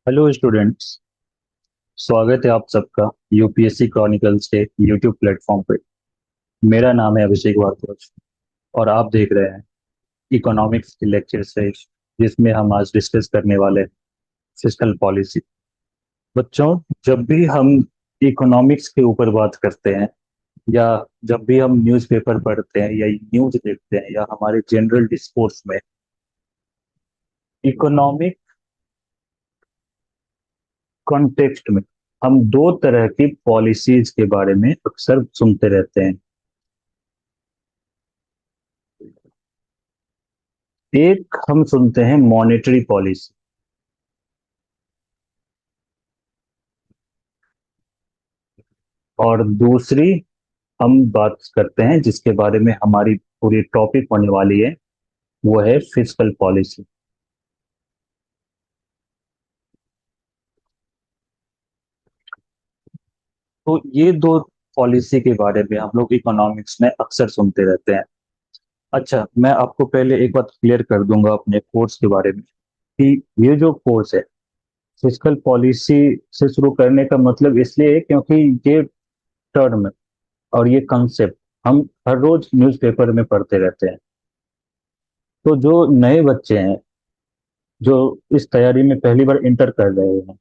Hello students. स्वागत है आप सबका यूपीएससी क्रॉनिकल्स के यूट्यूब प्लेटफॉर्म पे। मेरा नाम है अभिषेक भारद्वाज और आप देख रहे हैं इकोनॉमिक्स की लेक्चर सीरीज, जिसमें हम आज डिस्कस करने वाले हैं फिस्कल पॉलिसी। बच्चों, जब भी हम इकोनॉमिक्स के ऊपर बात करते हैं या जब भी हम न्यूज़पेपर पढ़ते हैं या न्यूज़ देखते हैं या हमारे जनरल डिस्कोर्स में इकोनॉमिक कॉन्टेक्स्ट में हम दो तरह की पॉलिसीज के बारे में अक्सर सुनते रहते हैं। एक हम सुनते हैं मॉनेटरी पॉलिसी, और दूसरी हम बात करते हैं जिसके बारे में हमारी पूरी टॉपिक होने वाली है, वो है फिस्कल पॉलिसी। तो ये दो पॉलिसी के बारे में हम लोग इकोनॉमिक्स में अक्सर सुनते रहते हैं। अच्छा, मैं आपको पहले एक बात क्लियर कर दूंगा अपने कोर्स के बारे में कि ये जो कोर्स है फिस्कल पॉलिसी से शुरू करने का मतलब इसलिए है क्योंकि ये टर्म और ये कंसेप्ट हम हर रोज न्यूज़पेपर में पढ़ते रहते हैं। तो जो नए बच्चे हैं जो इस तैयारी में पहली बार इंटर कर रहे हैं,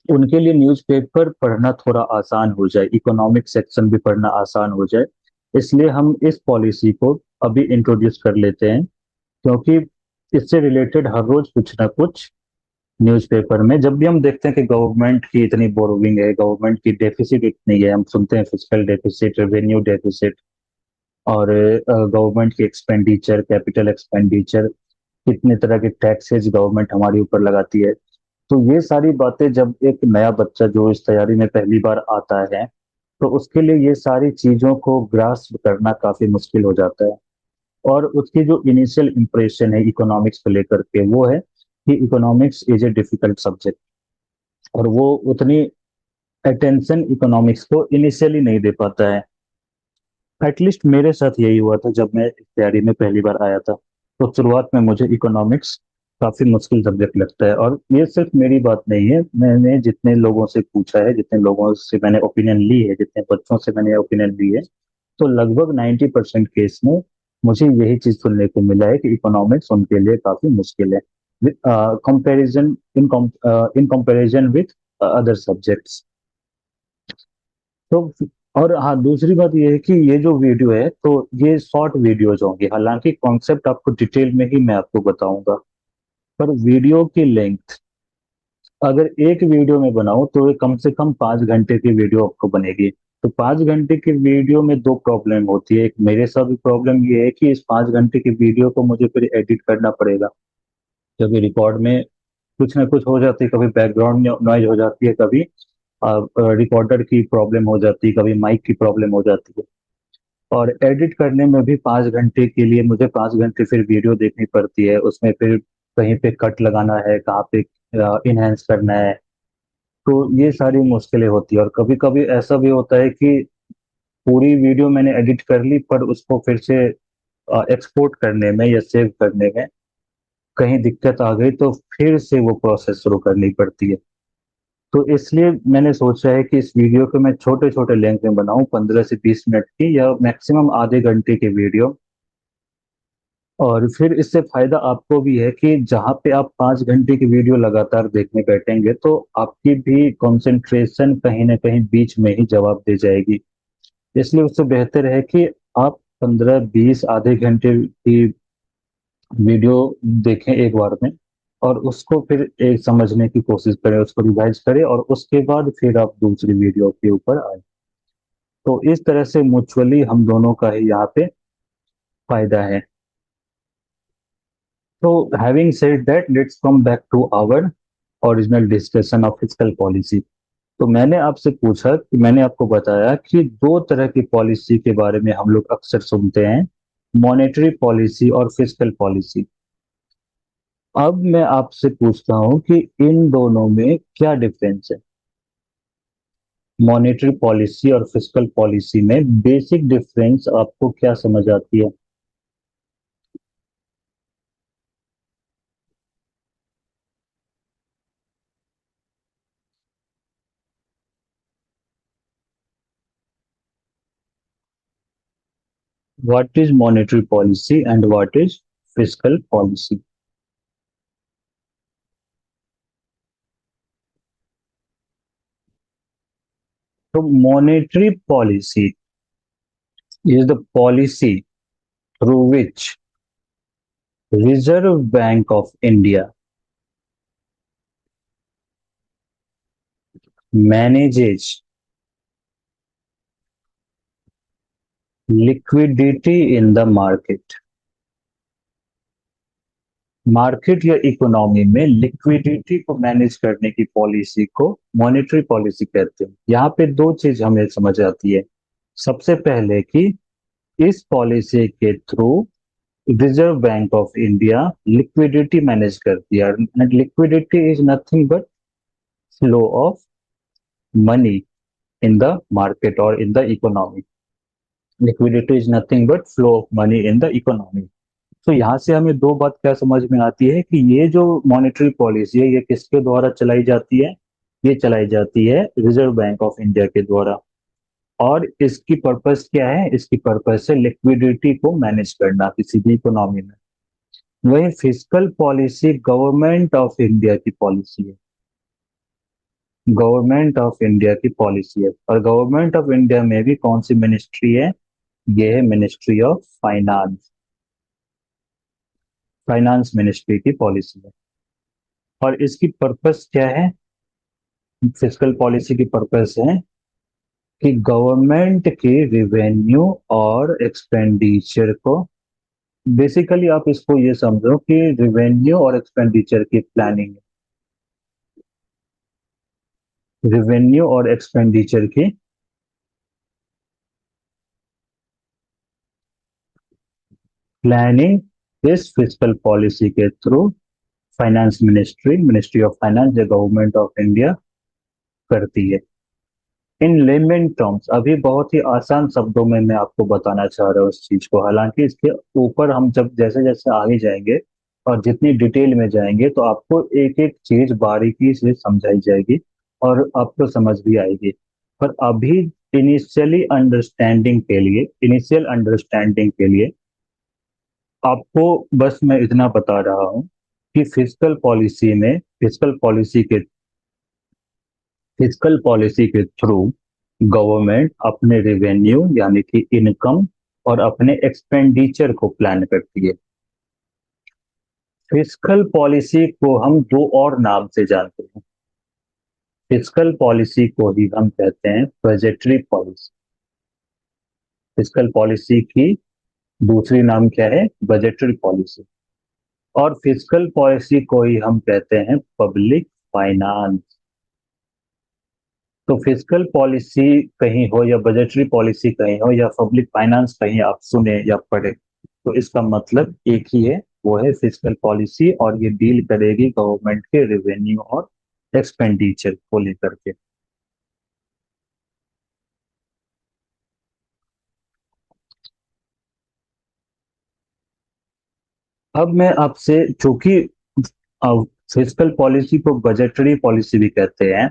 उनके लिए न्यूज़पेपर पढ़ना थोड़ा आसान हो जाए, इकोनॉमिक सेक्शन भी पढ़ना आसान हो जाए, इसलिए हम इस पॉलिसी को अभी इंट्रोड्यूस कर लेते हैं। क्योंकि इससे रिलेटेड हर रोज कुछ ना कुछ न्यूज़पेपर में जब भी हम देखते हैं कि गवर्नमेंट की इतनी बोरोविंग है, गवर्नमेंट की डेफिसिट इतनी है, हम सुनते हैं फिजिकल डेफिसिट, रेवेन्यू डेफिसिट, और गवर्नमेंट की एक्सपेंडिचर, कैपिटल एक्सपेंडिचर, कितने तरह के टैक्सेस गवर्नमेंट हमारे ऊपर लगाती है। तो ये सारी बातें जब एक नया बच्चा जो इस तैयारी में पहली बार आता है, तो उसके लिए ये सारी चीजों को ग्रास्प करना काफी मुश्किल हो जाता है। और उसकी जो इनिशियल इंप्रेशन है इकोनॉमिक्स को लेकर के वो है कि economics is a difficult subject, और वो उतनी अटेंशन इकोनॉमिक्स को इनिशियली नहीं दे पाता है। एटलीस्ट मेरे साथ यही हुआ था जब मैं इस तैयारी में पहली बार आया था। तो शुरुआत में मुझे इकोनॉमिक्स काफी मुश्किल सब्जेक्ट लगता है, और ये सिर्फ मेरी बात नहीं है। मैंने जितने लोगों से पूछा है, जितने लोगों से मैंने ओपिनियन ली है, जितने बच्चों से मैंने ओपिनियन ली है, तो लगभग 90% केस में मुझे यही चीज सुनने को मिला है कि इकोनॉमिक्स उनके लिए काफी मुश्किल है, comparison in comparison with other subjects. तो और हाँ, दूसरी बात ये है कि ये जो वीडियो है तो ये शॉर्ट वीडियोज होंगे, हालांकि कॉन्सेप्ट आपको डिटेल में ही मैं आपको बताऊंगा। पर वीडियो की लेंथ अगर एक वीडियो में बनाऊं तो ये कम से कम 5 घंटे की वीडियो आपको बनेगी। तो 5 घंटे की वीडियो में दो प्रॉब्लम होती है। एक मेरे साथ भी प्रॉब्लम ये है कि इस 5 घंटे की वीडियो को मुझे फिर एडिट करना पड़ेगा, क्योंकि रिकॉर्ड में कुछ ना कुछ हो जाती है, कभी बैकग्राउंड नॉइज हो जाती है, कभी रिकॉर्डर की प्रॉब्लम हो जाती है, कभी माइक की प्रॉब्लम हो जाती है। और एडिट करने में भी 5 घंटे के लिए मुझे 5 घंटे फिर वीडियो देखनी पड़ती है, उसमें फिर कहीं पे कट लगाना है, कहाँ पे इनहेंस करना है। तो ये सारी मुश्किलें होती है, और कभी कभी ऐसा भी होता है कि पूरी वीडियो मैंने एडिट कर ली पर उसको फिर से एक्सपोर्ट करने में या सेव करने में कहीं दिक्कत आ गई, तो फिर से वो प्रोसेस शुरू करनी पड़ती है। तो इसलिए मैंने सोचा है कि इस वीडियो को मैं छोटे छोटे लेंथ में बनाऊं, 15 से 20 मिनट की या मैक्सिमम आधे घंटे की वीडियो। और फिर इससे फायदा आपको भी है कि जहाँ पे आप 5 घंटे की वीडियो लगातार देखने बैठेंगे तो आपकी भी कंसंट्रेशन कहीं ना कहीं बीच में ही जवाब दे जाएगी। इसलिए उससे बेहतर है कि आप 15 20 आधे घंटे की वीडियो देखें एक बार में, और उसको फिर एक समझने की कोशिश करें, उसको रिवाइज करें, और उसके बाद फिर आप दूसरी वीडियो के ऊपर आए। तो इस तरह से म्यूचुअली हम दोनों का ही यहाँ पे फायदा है। तो having said that, let's come back to our original discussion of fiscal policy. तो मैंने आपसे पूछा कि मैंने आपको बताया कि दो तरह की पॉलिसी के बारे में हम लोग अक्सर सुनते हैं, मॉनेटरी पॉलिसी और फिस्कल पॉलिसी। अब मैं आपसे पूछता हूं कि इन दोनों में क्या डिफरेंस है। मॉनेटरी पॉलिसी और फिस्कल पॉलिसी में बेसिक डिफरेंस आपको क्या समझ आती है? What is monetary policy and what is fiscal policy? So monetary policy is the policy through which Reserve Bank of India manages liquidity in the market. Market या economy में liquidity को manage करने की पॉलिसी को monetary policy कहते हैं। यहाँ पे दो चीज हमें समझ आती है। सबसे पहले कि इस पॉलिसी के through Reserve Bank of India liquidity manage करती है। Liquidity is nothing but flow of money in the market और in the economy. Liquidity is nothing but flow of money in the economy. तो यहाँ से हमें दो बात क्या समझ में आती है कि ये जो मॉनेटरी पॉलिसी है ये किसके द्वारा चलाई जाती है? ये चलाई जाती है रिजर्व बैंक ऑफ इंडिया के द्वारा। और इसकी पर्पस क्या है? इसकी पर्पस है लिक्विडिटी को मैनेज करना किसी भी इकोनॉमी में। वही fiscal policy government of India की पॉलिसी है। गवर्नमेंट ऑफ इंडिया की पॉलिसी है। और गवर्नमेंट ऑफ इंडिया में भी कौन सी मिनिस्ट्री है? ये है ministry of finance. Finance ministry की पॉलिसी है। और इसकी पर्पस क्या है? फिस्कल पॉलिसी की पर्पस है कि गवर्नमेंट के रिवेन्यू और एक्सपेंडिचर को, बेसिकली आप इसको ये समझो कि रिवेन्यू और एक्सपेंडिचर की प्लानिंग, रिवेन्यू और एक्सपेंडिचर की प्लानिंग इस फिस्कल पॉलिसी के through finance ministry, ministry of finance या गवर्नमेंट ऑफ इंडिया करती है। इन लेमन टर्म्स, अभी बहुत ही आसान शब्दों में मैं आपको बताना चाह रहा हूँ इस चीज को। हालांकि इसके ऊपर हम जब जैसे जैसे आगे जाएंगे और जितनी डिटेल में जाएंगे तो आपको एक एक चीज बारीकी से समझाई जाएगी और आपको समझ भी आएगी। पर अभी इनिशियल अंडरस्टैंडिंग के लिए आपको बस मैं इतना बता रहा हूँ कि फिस्कल पॉलिसी के थ्रू गवर्नमेंट अपने रेवेन्यू यानी कि इनकम और अपने एक्सपेंडिचर को प्लान करती है। फिस्कल पॉलिसी को हम दो और नाम से जानते हैं। फिस्कल पॉलिसी को ही हम कहते हैं बजटरी पॉलिसी। फिस्कल पॉलिसी की दूसरी नाम क्या है? Budgetary policy. और फिस्कल पॉलिसी को ही हम कहते हैं पब्लिक फाइनेंस। तो फिस्कल पॉलिसी कहीं हो या बजटरी पॉलिसी कहीं हो या पब्लिक फाइनेंस कहीं आप सुने या पढ़े तो इसका मतलब एक ही है, वो है फिस्कल पॉलिसी। और ये डील करेगी गवर्नमेंट के रेवेन्यू और एक्सपेंडिचर को लेकर के। अब मैं आपसे, चूंकि फिस्कल पॉलिसी को बजटरी पॉलिसी भी कहते हैं,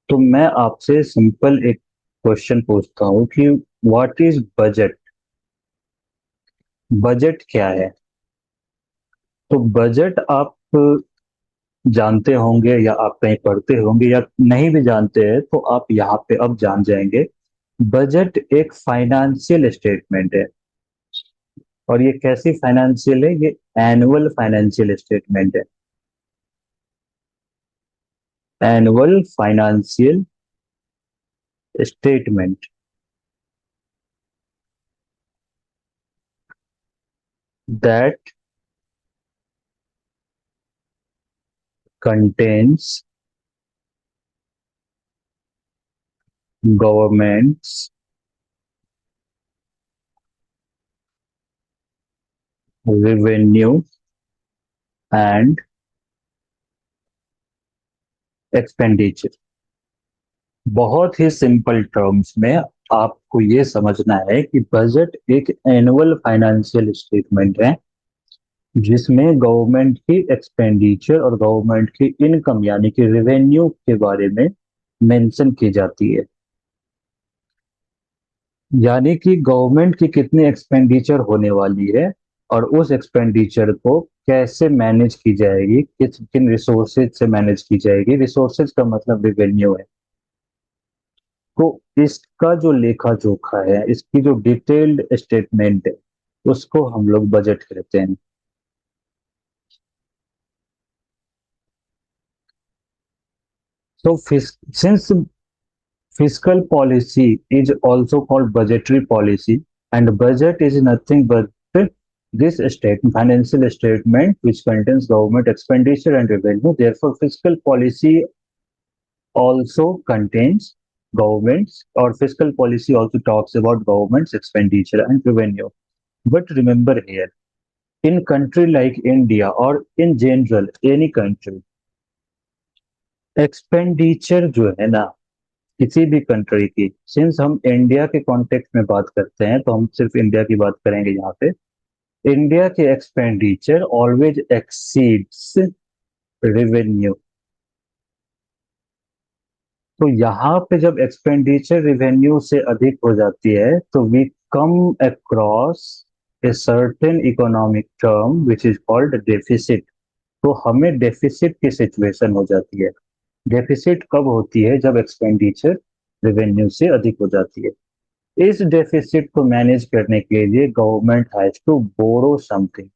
तो मैं आपसे सिंपल एक क्वेश्चन पूछता हूँ कि व्हाट इज बजट? बजट क्या है? तो बजट आप जानते होंगे या आप कहीं पढ़ते होंगे, या नहीं भी जानते हैं तो आप यहाँ पे अब जान जाएंगे। बजट एक फाइनेंशियल स्टेटमेंट है। और ये कैसी फाइनेंशियल है? ये एनुअल फाइनेंशियल स्टेटमेंट है। Annual financial statement that contains government's revenue and expenditure। बहुत ही सिंपल टर्म्स में आपको ये समझना है कि बजट एक एनुअल फाइनेंशियल स्टेटमेंट है जिसमें गवर्नमेंट की एक्सपेंडिचर और गवर्नमेंट की इनकम यानी कि रेवेन्यू के बारे में मेंशन की जाती है। यानी कि गवर्नमेंट की कितनी एक्सपेंडिचर होने वाली है और उस एक्सपेंडिचर को कैसे मैनेज की जाएगी, किस किन रिसोर्सेज से मैनेज की जाएगी। रिसोर्सेज का मतलब रेवेन्यू है। तो इसका जो लेखा जोखा है, इसकी जो डिटेल्ड स्टेटमेंट है, उसको हम लोग बजट कहते हैं। So since fiscal policy is also called budgetary policy, and budget is nothing but this statement, financial statement which contains government expenditure and revenue. Therefore, fiscal policy also contains governments, or fiscal policy also talks about government's expenditure and revenue. But remember here, in country like India or in general any country, expenditure जो है ना किसी भी country की, since हम India के context में बात करते हैं तो हम सिर्फ इंडिया की बात करेंगे यहाँ पे। इंडिया के एक्सपेंडिचर ऑलवेज एक्सीड्स रेवेन्यू। तो यहाँ पे जब एक्सपेंडिचर रेवेन्यू से अधिक हो जाती है तो we come across a certain economic term which is called deficit. तो हमें डेफिसिट की सिचुएशन हो जाती है। डेफिसिट कब होती है? जब एक्सपेंडिचर रेवेन्यू से अधिक हो जाती है। इस डेफिसिट को मैनेज करने के लिए government has to borrow something,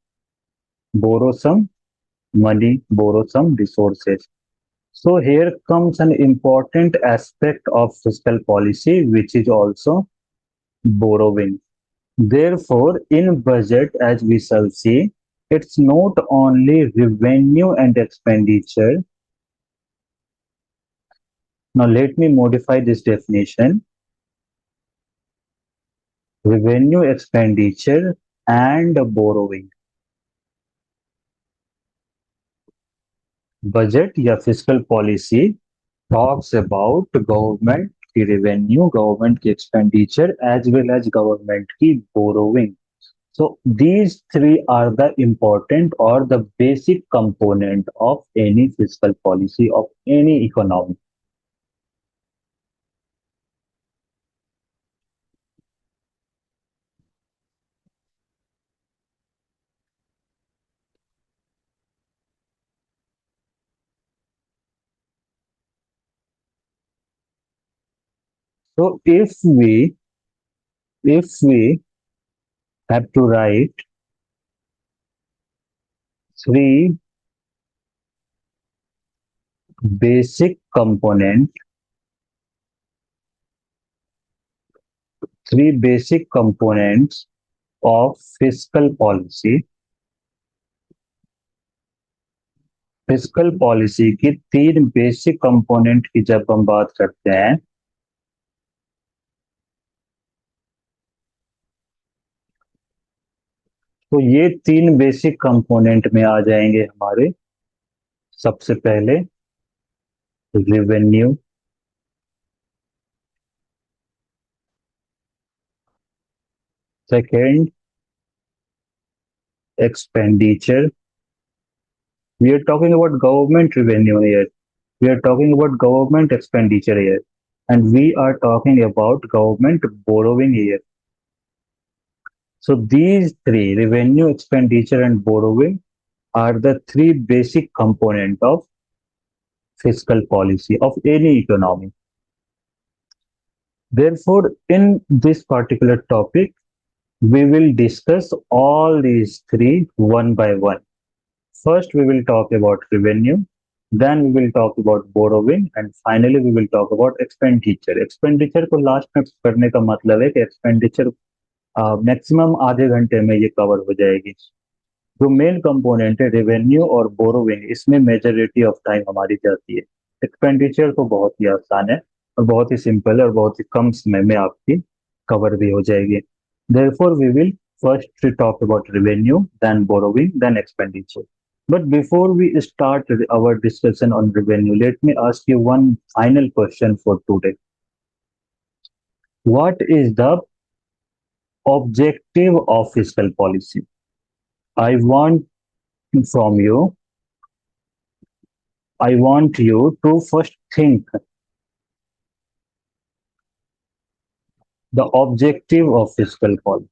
borrow some money, borrow some resources. So here comes an important aspect of fiscal policy, which is also borrowing. Therefore, in budget, as we shall see, it's not only revenue and expenditure. Now, let me modify this definition: revenue, expenditure, and borrowing. Budget या fiscal policy talks about government की revenue, government की expenditure, as well as government की borrowing. So these three are the important or the basic component of any fiscal policy of any economy. So if we have to write three basic component, three basic components of fiscal policy, fiscal policy की तीन basic component की जब हम बात करते हैं, तो ये तीन बेसिक कंपोनेंट में आ जाएंगे हमारे। सबसे पहले revenue, second expenditure. We are talking about government revenue here. We are talking about government expenditure here. And we are talking about government borrowing here. So these three, revenue, expenditure, and borrowing, are the three basic component of fiscal policy of any economy. Therefore, in this particular topic, we will discuss all these three one by one. First, we will talk about revenue, then we will talk about borrowing, and finally we will talk about expenditure. Expenditure को last में करने का मतलब है कि expenditure maximum आधे घंटे में ये कवर हो जाएगी। जो मेन कंपोनेंट है रेवेन्यू और बोरोविंग, इसमें मेजोरिटी ऑफ टाइम हमारी जाती है। एक्सपेंडिचर तो बहुत ही आसान है और बहुत ही सिंपल है और बहुत ही कम समय में आपकी कवर भी हो जाएगी। Therefore, we will first talk about revenue, then borrowing, then expenditure. But before we start our discussion on revenue, let me ask you one final question for today. What is the objective of fiscal policy? I want from you, I want you to first think The objective of fiscal policy.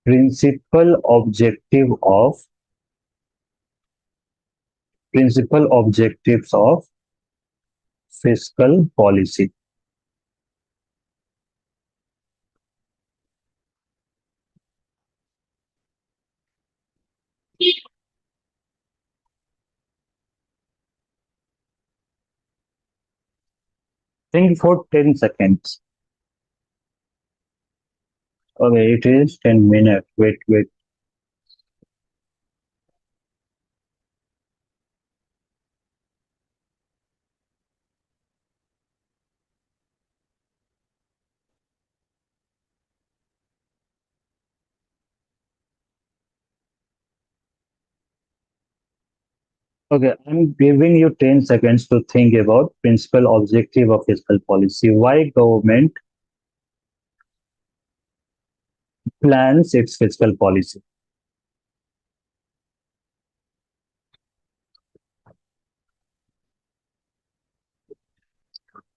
Principal objective of Principal objectives of fiscal policy. Think for 10 seconds. Okay, it is 10 minutes. Wait. Okay, I'm giving you 10 seconds to think about principal objective of fiscal policy. Why government plans its fiscal policy?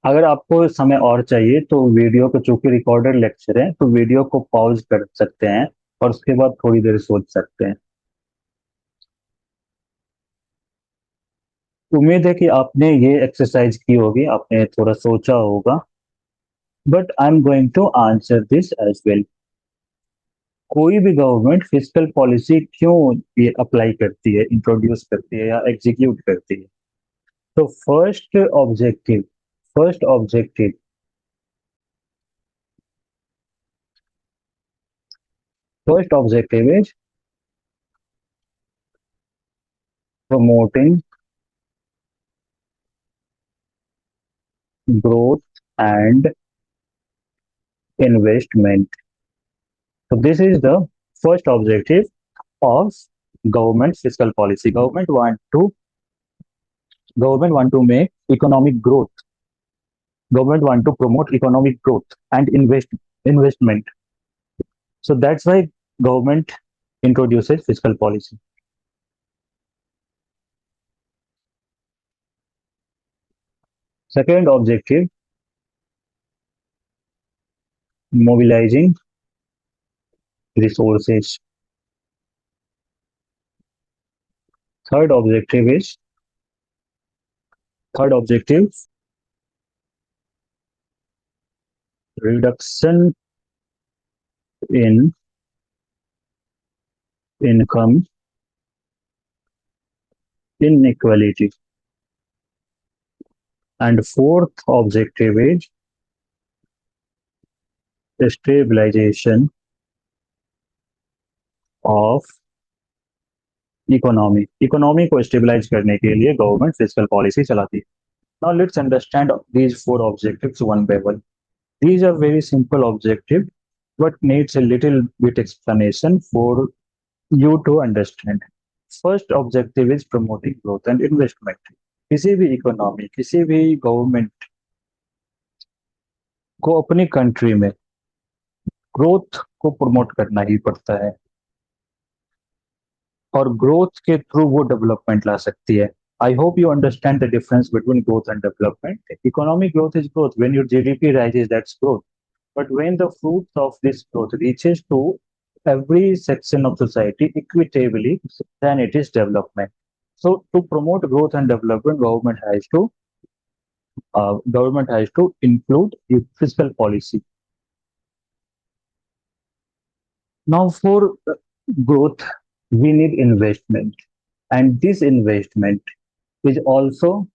अगर आपको समय और चाहिए तो video को, चूंकि recorded lecture है, तो वीडियो को पॉज कर सकते हैं और उसके बाद थोड़ी देर सोच सकते हैं। उम्मीद है कि आपने ये एक्सरसाइज की होगी, आपने थोड़ा सोचा होगा। But I am going to answer this as well. कोई भी गवर्नमेंट फिस्कल पॉलिसी क्यों ये अप्लाई करती है, इंट्रोड्यूस करती है या एग्जीक्यूट करती है? तो first objective first objective is promoting growth and investment. So this is the first objective of government fiscal policy. Government want to make economic growth. Government want to promote economic growth and investment. So that's why government introduces fiscal policy. Second objective, mobilizing resources. Third objective is third objective, reduction in income inequality. And fourth objective is stabilization of economy को stabilise करने के लिए government fiscal policy चलाती है. Now let's understand these four objectives one by one. These are very simple objectives but needs a little bit explanation for you to understand. First objective is promoting growth and investment. किसी भी economy, किसी भी government को अपनी country में growth को promote करना ही पड़ता है और ग्रोथ के थ्रू वो डेवलपमेंट ला सकती है. I hope you understand the difference between growth and development. Economic growth is growth. When your GDP rises, that's growth. But when the fruits of this growth reaches to every section of society equitably, then it is development. So to promote growth and development, government has to include a fiscal policy. Now for growth, we need investment, and this investment is also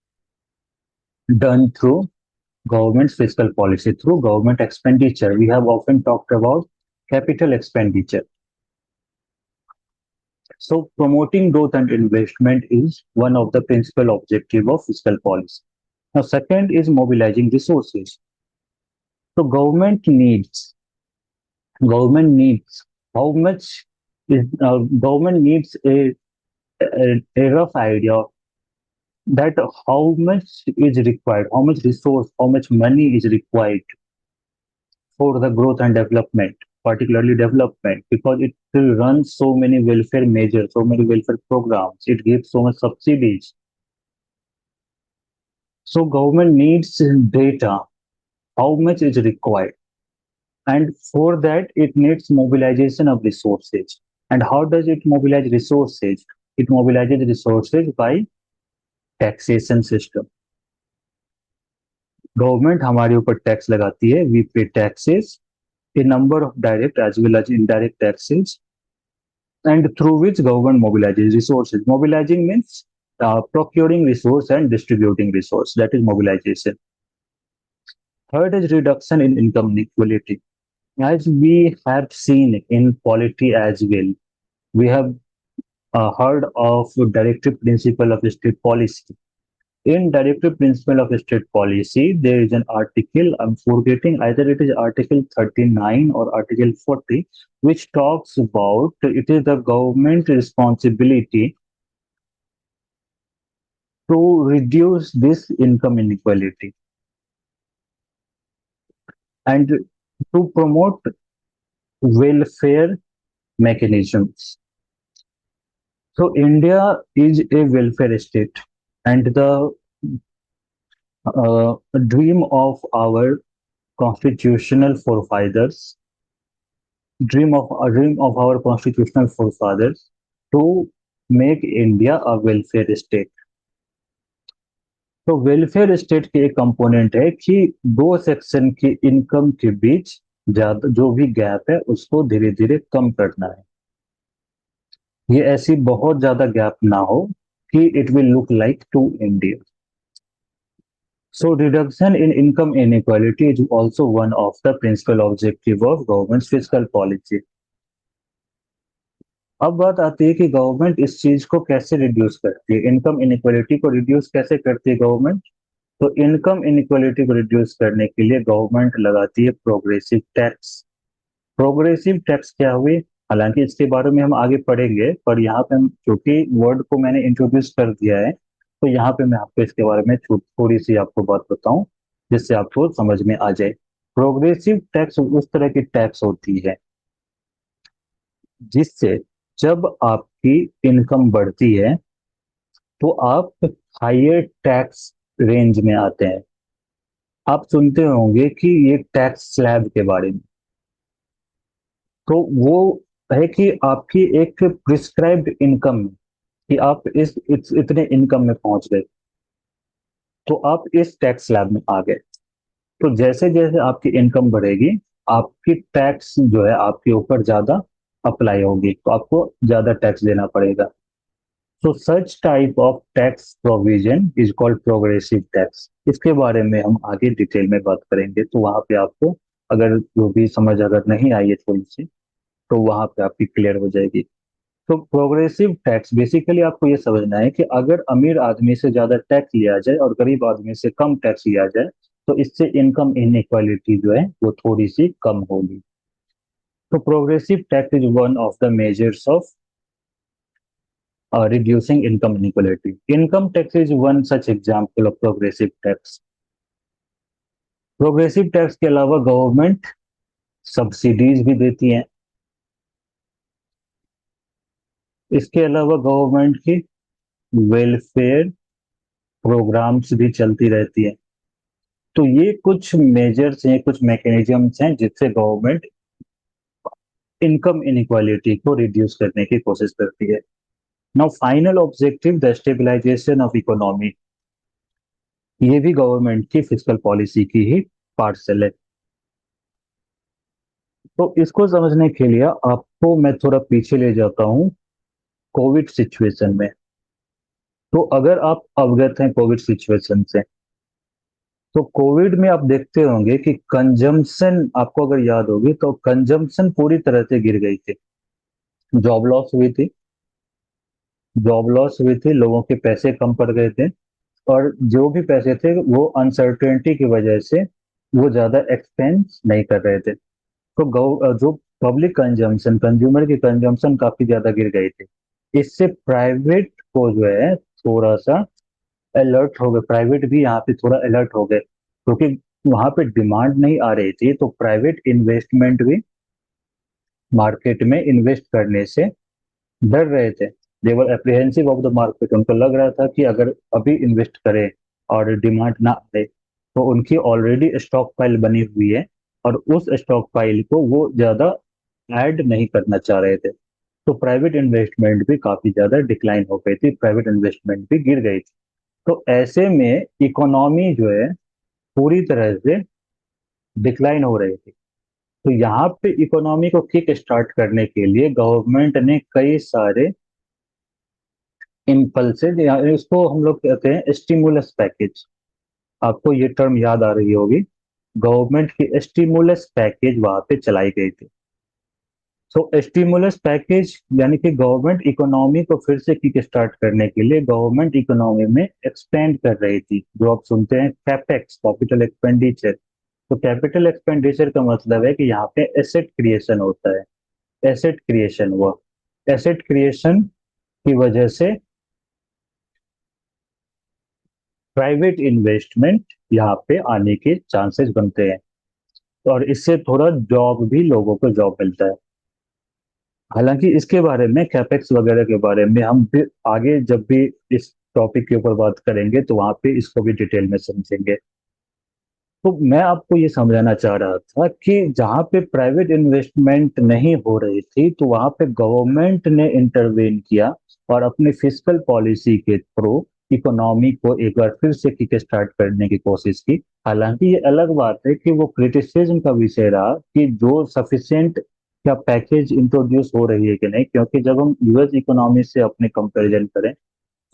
done through government's fiscal policy, through government expenditure. We have often talked about capital expenditure. So promoting growth and investment is one of the principal objective of fiscal policy. Now, second is mobilizing resources. तो government needs how much is government needs a rough idea that how much is required, how much resource, how much money is required for the growth and development, particularly development, because it will run so many welfare measures, so many welfare programs, it gives so much subsidies. So government needs data, how much is required, and for that it needs mobilization of resources. And how does it mobilize resources? It mobilizes resources by taxation system. Government हमारे ऊपर tax लगाती है, we पे taxes, a number of direct as well as indirect taxes, and through which government mobilizes resources. Mobilizing means procuring resource and distributing resource. That is mobilization. Third is reduction in income inequality. As we have seen in polity as well, we have heard of directive principle of state policy. In directive principle of state policy, there is an article, I'm forgetting, either it is Article 39 or Article 40, which talks about it is the government responsibility to reduce this income inequality and to promote welfare mechanisms. So India is a welfare state, and the dream of our constitutional forefathers, dream of our constitutional forefathers to make India a welfare state. तो welfare state के एक component है कि दो section की income के बीच ज्यादा जो भी गैप है उसको धीरे धीरे कम करना है। ये ऐसी बहुत ज्यादा गैप ना हो कि it will look like to India. So reduction in income inequality is also one of the principal objective of government's fiscal policy. अब बात आती है कि गवर्नमेंट इस चीज को कैसे रिड्यूस करती है, इनकम इनइक्वालिटी को रिड्यूस कैसे करती है गवर्नमेंट। तो इनकम इनइक्वालिटी को रिड्यूस करने के लिए गवर्नमेंट लगाती है प्रोग्रेसिव टैक्स। प्रोग्रेसिव टैक्स क्या हुई, हालांकि इसके बारे में हम आगे पढ़ेंगे, पर यहाँ पे हम क्योंकि वर्ड को मैंने इंट्रोड्यूस कर दिया है तो यहाँ पे मैं आपको इसके बारे में थोड़ी सी आपको बात बताऊं जिससे आपको समझ में आ जाए। प्रोग्रेसिव टैक्स उस तरह की टैक्स होती है जिससे जब आपकी इनकम बढ़ती है तो आप हायर टैक्स रेंज में आते हैं। आप सुनते होंगे कि ये टैक्स स्लैब के बारे में, तो वो है कि आपकी एक प्रिस्क्राइब्ड इनकम कि आप इतने इनकम में पहुंच गए तो आप इस टैक्स स्लैब में आ गए। तो जैसे जैसे आपकी इनकम बढ़ेगी आपकी टैक्स जो है आपके ऊपर ज्यादा अप्लाई होगी, तो आपको ज्यादा टैक्स देना पड़ेगा। तो such type of tax provision is called progressive tax. इसके बारे में हम आगे डिटेल में बात करेंगे, तो वहां पे आपको अगर जो भी समझ अगर नहीं आई है थोड़ी सी तो वहां पे आपकी क्लियर हो जाएगी। तो प्रोग्रेसिव टैक्स बेसिकली आपको ये समझना है कि अगर अमीर आदमी से ज्यादा टैक्स लिया जाए और गरीब आदमी से कम टैक्स लिया जाए तो इससे इनकम इनइक्वालिटी जो है वो थोड़ी सी कम होगी। तो progressive tax is one of the measures of reducing income inequality. Income tax is one such example of progressive tax. Progressive tax के अलावा गवर्नमेंट सब्सिडीज भी देती है। इसके अलावा गवर्नमेंट की वेलफेयर प्रोग्राम्स भी चलती रहती है। तो ये कुछ मेजर्स हैं, कुछ मैकेनिज्म्स हैं जिससे गवर्नमेंट इनकम इनइक्वालिटी को रिड्यूस करने की कोशिश करती है। Now final objective the stabilisation of economy, ये भी गवर्नमेंट की फिस्कल पॉलिसी की ही पार्सल है। तो इसको समझने के लिए आपको मैं थोड़ा पीछे ले जाता हूं कोविड सिचुएशन में। तो अगर आप अवगत हैं कोविड सिचुएशन से तो कोविड में आप देखते होंगे कि कंजम्पशन, आपको अगर याद होगी तो कंजम्पशन पूरी तरह से गिर गई थी, जॉब लॉस हुई थी, जॉब लॉस हुई थी, लोगों के पैसे कम पड़ गए थे और जो भी पैसे थे वो अनसर्टेनिटी की वजह से वो ज्यादा एक्सपेंस नहीं कर रहे थे। तो जो पब्लिक कंजम्पशन, कंज्यूमर की कंजम्पशन काफी ज्यादा गिर गई थी। इससे प्राइवेट को जो है थोड़ा सा अलर्ट हो गए, प्राइवेट भी यहाँ पे थोड़ा अलर्ट हो गए, क्योंकि वहां पे डिमांड नहीं आ रही थी, तो प्राइवेट इन्वेस्टमेंट भी मार्केट में इन्वेस्ट करने से डर रहे थे। दे वर एप्रीहेंसिव ऑफ द मार्केट, उनको लग रहा था कि अगर अभी इन्वेस्ट करें और डिमांड ना आए, तो उनकी ऑलरेडी स्टॉक फाइल बनी हुई है, और उस स्टॉक फाइल को वो ज्यादा ऐड नहीं करना चाह रहे थे। तो प्राइवेट इन्वेस्टमेंट भी काफी ज्यादा डिक्लाइन हो गई थी, प्राइवेट इन्वेस्टमेंट भी गिर गई थी। तो ऐसे में इकोनॉमी जो है पूरी तरह से डिक्लाइन हो रही थी। तो यहाँ पे इकोनॉमी को किक स्टार्ट करने के लिए गवर्नमेंट ने कई सारे इम्पल्सिव, इसको हम लोग कहते हैं स्टिमुलस पैकेज। आपको ये टर्म याद आ रही होगी। गवर्नमेंट की स्टिमुलस पैकेज वहां पे चलाई गई थी। सो स्टिमुलस पैकेज यानी कि गवर्नमेंट इकोनॉमी को फिर से किक स्टार्ट करने के लिए गवर्नमेंट इकोनॉमी में एक्सपेंड कर रही थी, जो आप सुनते हैं कैपेक्स, कैपिटल एक्सपेंडिचर। तो कैपिटल एक्सपेंडिचर का मतलब है कि यहाँ पे एसेट क्रिएशन होता है। एसेट क्रिएशन हुआ, एसेट क्रिएशन की वजह से प्राइवेट इन्वेस्टमेंट यहाँ पे आने के चांसेस बनते हैं, और इससे थोड़ा जॉब भी, लोगों को जॉब मिलता है। हालांकि इसके बारे में, कैपेक्स वगैरह के बारे में हम भी आगे जब भी इस टॉपिक के ऊपर बात करेंगे तो वहां पे इसको भी डिटेल में समझेंगे। तो मैं आपको ये समझाना चाह रहा था कि जहाँ पे प्राइवेट इन्वेस्टमेंट नहीं हो रही थी, तो वहां पे गवर्नमेंट ने इंटरवेन किया और अपनी फिस्कल पॉलिसी के थ्रू इकोनॉमी को एक बार फिर से किक स्टार्ट करने की कोशिश की। हालांकि ये अलग बात है कि वो क्रिटिसिज्म का विषय रहा कि जो सफिशिएंट क्या पैकेज इंट्रोड्यूस हो रही है कि नहीं, क्योंकि जब हम यूएस इकोनॉमी से अपने कंपैरिजन करें,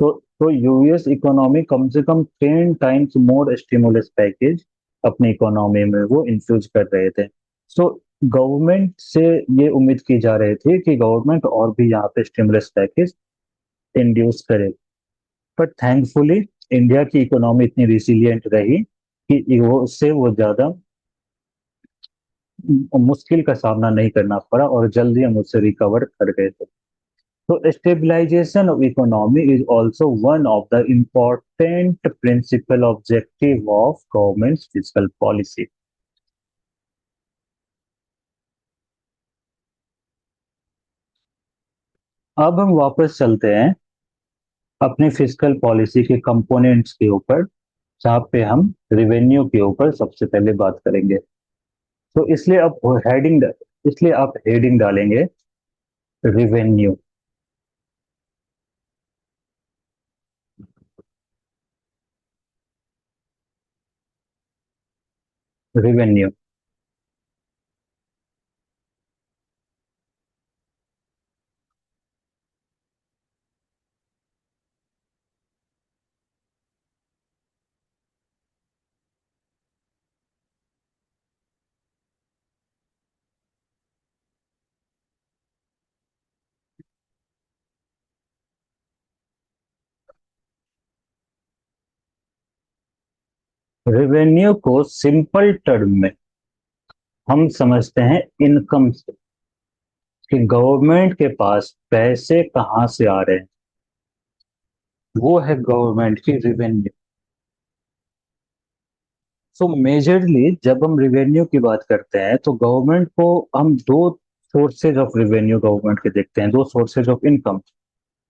तो यूएस इकोनॉमी कम से कम 10 टाइम्स मोर स्टिमुलस पैकेज अपनी इकोनॉमी में वो इंफ्यूज कर रहे थे। सो गवर्नमेंट से ये उम्मीद की जा रही थी कि गवर्नमेंट और भी यहाँ पे स्टिमुलस पैकेज इंड्यूस करे। बट थैंकफुली इंडिया की इकोनॉमी इतनी रिसिलियंट रही कि वो उससे वो ज्यादा मुश्किल का सामना नहीं करना पड़ा, और जल्दी हम उससे रिकवर कर गए थे। So stabilization of economy is also one of the important principal objective of government's fiscal policy. अब हम वापस चलते हैं अपनी फिस्कल पॉलिसी के कंपोनेंट्स के ऊपर, जहाँ पे हम रिवेन्यू के ऊपर सबसे पहले बात करेंगे। तो इसलिए आप हेडिंग डालेंगे रिवेन्यू। रिवेन्यू रिवेन्यू को सिंपल टर्म में हम समझते हैं इनकम से, कि गवर्नमेंट के पास पैसे कहाँ से आ रहे हैं, वो है गवर्नमेंट की रिवेन्यू। सो मेजरली जब हम रिवेन्यू की बात करते हैं तो गवर्नमेंट को हम दो सोर्सेज ऑफ रिवेन्यू गवर्नमेंट के देखते हैं, दो सोर्सेज ऑफ इनकम।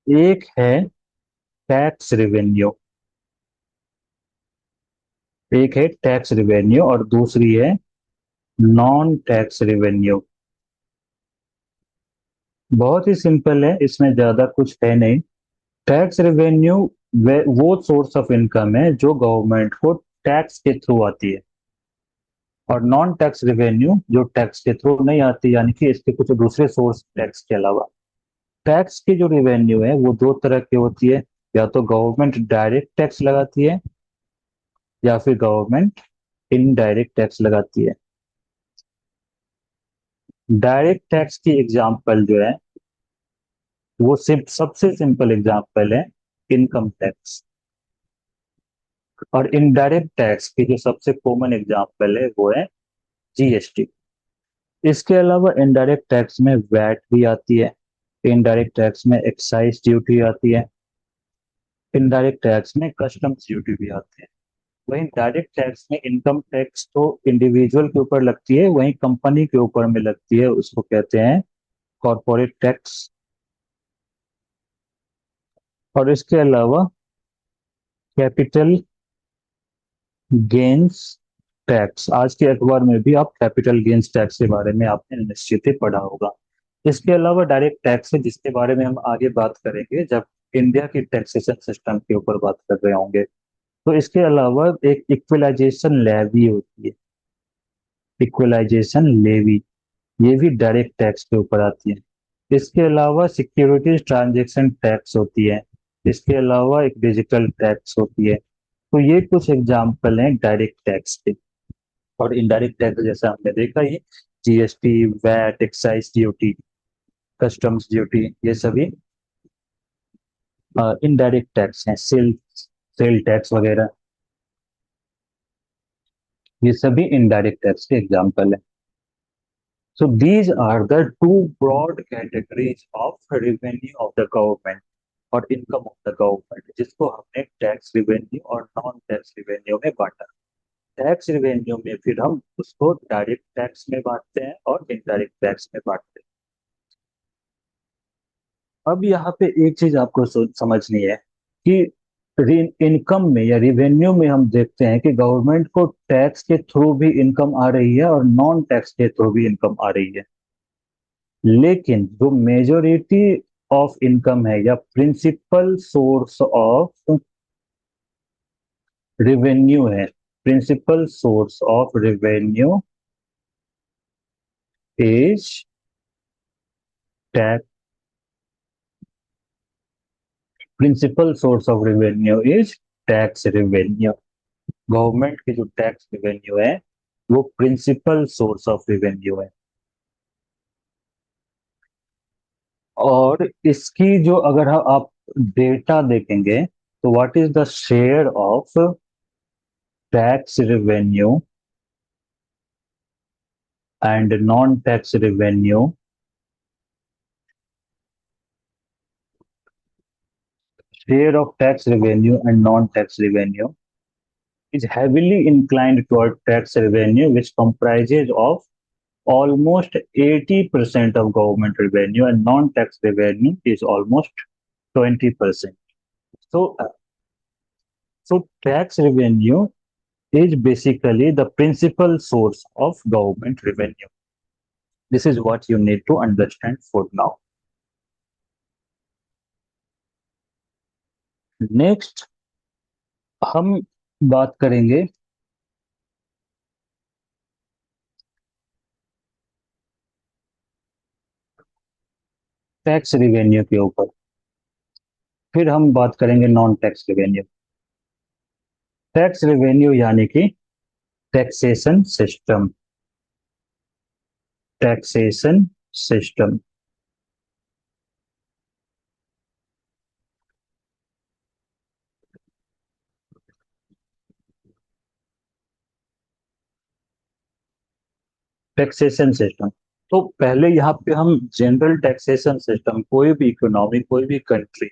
एक है टैक्स रिवेन्यू, एक है टैक्स रिवेन्यू और दूसरी है नॉन टैक्स रिवेन्यू। बहुत ही सिंपल है, इसमें ज्यादा कुछ है नहीं। टैक्स रेवेन्यू वो सोर्स ऑफ इनकम है जो गवर्नमेंट को टैक्स के थ्रू आती है, और नॉन टैक्स रेवेन्यू जो टैक्स के थ्रू नहीं आती, यानी कि इसके कुछ दूसरे सोर्स टैक्स के अलावा। टैक्स की जो रेवेन्यू है वो दो तरह की होती है, या तो गवर्नमेंट डायरेक्ट टैक्स लगाती है, या फिर गवर्नमेंट इनडायरेक्ट टैक्स लगाती है। डायरेक्ट टैक्स की एग्जांपल जो है, वो सिर्फ सबसे सिंपल एग्जांपल है इनकम टैक्स। और इनडायरेक्ट टैक्स की जो सबसे कॉमन एग्जांपल है वो है जीएसटी। इसके अलावा इनडायरेक्ट टैक्स में वैट भी आती है, इनडायरेक्ट टैक्स में एक्साइज ड्यूटी आती है, इनडायरेक्ट टैक्स में कस्टम्स ड्यूटी भी आती है। वहीं डायरेक्ट टैक्स में इनकम टैक्स तो इंडिविजुअल के ऊपर लगती है, वहीं कंपनी के ऊपर में लगती है, उसको कहते हैं कॉरपोरेट टैक्स। और इसके अलावा कैपिटल गेन्स टैक्स, आज के अखबार में भी आप कैपिटल गेन्स टैक्स के बारे में आपने निश्चित ही पढ़ा होगा। इसके अलावा डायरेक्ट टैक्स है जिसके बारे में हम आगे बात करेंगे जब इंडिया की टैक्सेशन सिस्टम के ऊपर बात कर रहे होंगे। तो इसके अलावा एक इक्वलाइजेशन लेवी होती है, इक्वलाइजेशन लेवी, ये भी डायरेक्ट टैक्स के ऊपर आती है। इसके अलावा सिक्योरिटीज ट्रांजैक्शन टैक्स होती है। इसके अलावा एक डिजिटल टैक्स होती है। तो ये कुछ एग्जाम्पल हैं डायरेक्ट टैक्स के। और इनडायरेक्ट टैक्स जैसा हमने देखा ही, GST, VAT, excise duty, customs duty, ये सभी इनडायरेक्ट टैक्स हैं। सेल सेल टैक्स वगैरह, ये सभी इनडायरेक्ट टैक्स के एग्जाम्पल है। So these are the two broad categories of revenue of the government और इनकम ऑफ द गवर्नमेंट, जिसको हमने टैक्स रिवेन्यू और नॉन टैक्स रिवेन्यू में बांटा। टैक्स रिवेन्यू में फिर हम उसको डायरेक्ट टैक्स में बांटते हैं और इनडायरेक्ट टैक्स में बांटते हैं। अब यहाँ पे एक चीज आपको समझनी है कि इनकम में या रिवेन्यू में हम देखते हैं कि गवर्नमेंट को टैक्स के थ्रू भी इनकम आ रही है और नॉन टैक्स के थ्रू भी इनकम आ रही है। लेकिन जो मेजोरिटी ऑफ इनकम है या प्रिंसिपल सोर्स ऑफ रेवेन्यू है, principal source of revenue is tax, principal source of revenue is tax revenue. Government की जो टैक्स रेवेन्यू है वो प्रिंसिपल सोर्स ऑफ रेवेन्यू है। और इसकी जो अगर आप डेटा देखेंगे तो what is the share of tax revenue and non tax revenue, share of tax revenue and non-tax revenue is heavily inclined toward tax revenue, which comprises of almost 80% of government revenue, and non-tax revenue is almost 20%. So, so tax revenue is basically the principal source of government revenue. This is what you need to understand for now. Next, हम बात करेंगे tax revenue के ऊपर, फिर हम बात करेंगे non tax revenue. Tax revenue यानी कि taxation system, taxation system. Taxation system, तो पहले यहाँ पे हम जनरल टैक्सेशन सिस्टम, कोई भी इकोनॉमी, कोई भी कंट्री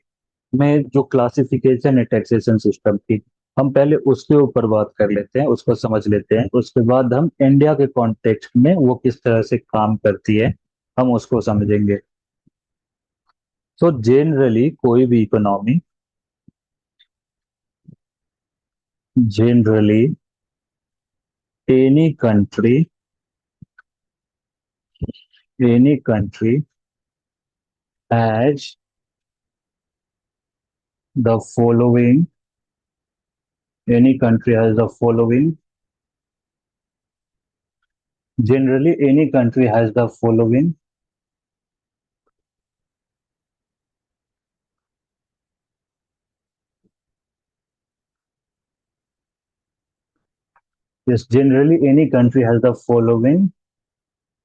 में जो क्लासिफिकेशन है टैक्सेशन सिस्टम की, हम पहले उसके ऊपर बात कर लेते हैं, उसको समझ लेते हैं। उसके बाद हम इंडिया के कॉन्टेक्स्ट में वो किस तरह से काम करती है हम उसको समझेंगे। तो जनरली कोई भी economy, generally any country, any country has the following, any country has the following, generally any country has the following. Yes, generally any country has the following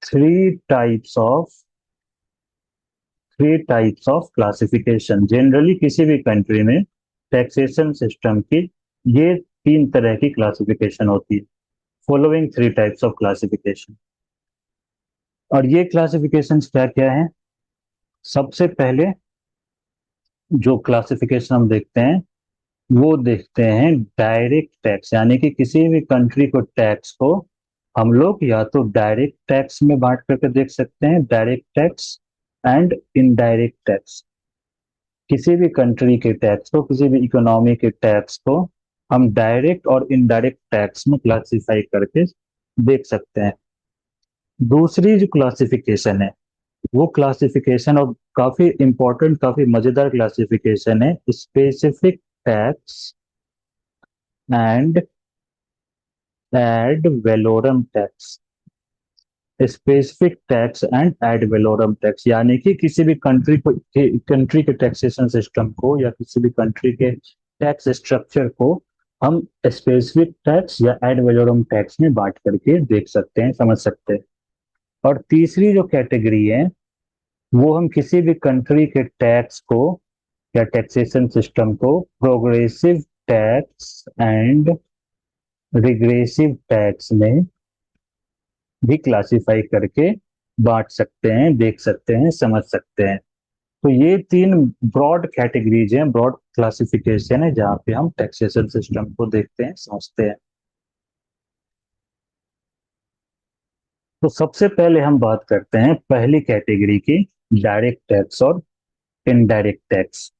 three types of, three types of classification. Generally किसी भी country में taxation system की ये तीन तरह की classification होती है। Following three types of classification. और ये क्लासिफिकेशंस क्या क्या है? सबसे पहले जो क्लासिफिकेशन हम देखते हैं वो देखते हैं डायरेक्ट टैक्स, यानी कि किसी भी कंट्री को टैक्स को हम लोग या तो डायरेक्ट टैक्स में बांट करके देख सकते हैं, direct tax and indirect tax. किसी भी कंट्री के टैक्स को, किसी भी इकोनॉमी के टैक्स को हम डायरेक्ट और इनडायरेक्ट टैक्स में क्लासिफाई करके देख सकते हैं। दूसरी जो क्लासिफिकेशन है वो क्लासिफिकेशन, और काफी इंपॉर्टेंट, काफी मजेदार क्लासिफिकेशन है, specific tax and ad valorem tax. Specific tax and ad valorem tax, यानी कि किसी भी कंट्री के टैक्सेशन सिस्टम को या किसी भी कंट्री के टैक्स स्ट्रक्चर को हम स्पेसिफिक टैक्स या एड वेलोरम टैक्स में बांट करके देख सकते हैं, समझ सकते हैं। और तीसरी जो कैटेगरी है वो हम किसी भी कंट्री के टैक्स को या टैक्सेशन सिस्टम को progressive tax and regressive tax में भी क्लासिफाई करके बांट सकते हैं, देख सकते हैं, समझ सकते हैं। तो ये तीन ब्रॉड कैटेगरीज हैं, ब्रॉड क्लासिफिकेशन है जहाँ पे हम टैक्सेशन सिस्टम को देखते हैं, समझते हैं। तो सबसे पहले हम बात करते हैं पहली कैटेगरी की, डायरेक्ट टैक्स और इनडायरेक्ट टैक्स।